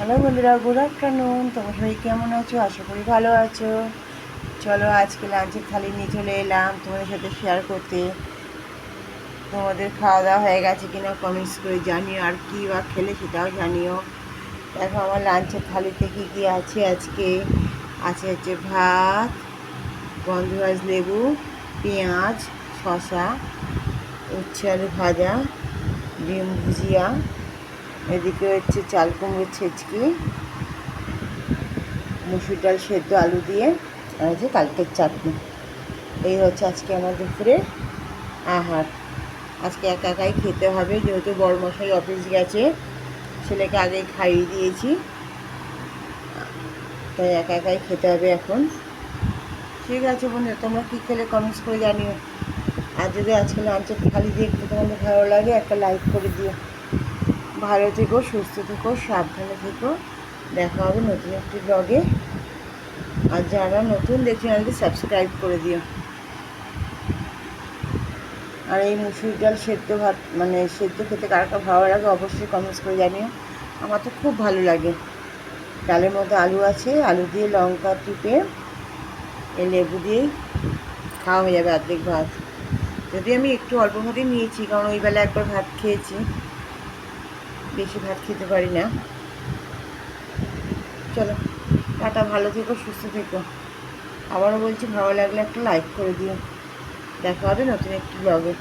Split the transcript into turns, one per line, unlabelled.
Hello বন্ধুরা, good afternoon. তোমরা সবাই কেমন আছো? আশা করি ভালো আছো। চলো আজকে লাঞ্চের থালি নিয়ে চলে এলাম তোমাদের সাথে শেয়ার করতে। তোমাদের খাওয়া দাওয়া হয়ে গেছে কিনা কমেন্টস করে জানিও, আর কী বা খেলে সেটাও জানিও। দেখো আমার লাঞ্চের থালিতে কী কী আছে আজকে। হচ্ছে ভাত, গন্ধরাজ লেবু, পেঁয়াজ, শসা, উচ্ছে আলু ভাজা, ডিম ভুজিয়া, এদিকে হচ্ছে চাল কুমড়োর ছেচকি, মুসুর ডাল সেদ্ধ আলু দিয়ে, আর হচ্ছে কালকের চাটনি। এই হচ্ছে আজকে আমার দুপুরের আহার। আজকে একা একাই খেতে হবে, যেহেতু বড়মশাই অফিস গেছে, ছেলেকে আগেই খাইয়ে দিয়েছি, তাই একা একাই খেতে হবে এখন। ঠিক আছে বন্ধু, তোমরা কী খেলে কমেন্টস করে জানিও। আর যদি আজকে লাঞ্চের থালি দেখতে তোমাদের ভালো লাগে, একটা লাইক করে দিও। ভালো থেকো, সুস্থ থেকো, সাবধানে থেকো। দেখা হবে নতুন একটি ব্লগে। আর যারা নতুন দেখছো আমাকে সাবস্ক্রাইব করে দিও। আর এই মুসুর ডাল সেদ্ধ ভাত, মানে সেদ্ধ খেতে কার কার ভালো লাগে অবশ্যই কমেন্টস করে জানিও। আমার তো খুব ভালো লাগে। ডালের মধ্যে আলু আছে, আলু দিয়ে লঙ্কা টিপে এই লেবু দিয়েই খাওয়া হয়ে যাবে অর্ধেক ভাত। যদি আমি একটু অল্প ভাতই নিয়েছি, কারণ ওই বেলা একবার ভাত খেয়েছি, বেশি ভাত খেতে পারি না। চলো টাটা, ভালো থেকো, সুস্থ থেকো। আবারও বলছি, ভালো লাগলে একটা লাইক করে দিও। দেখা হবে নতুন একটি ব্লগে।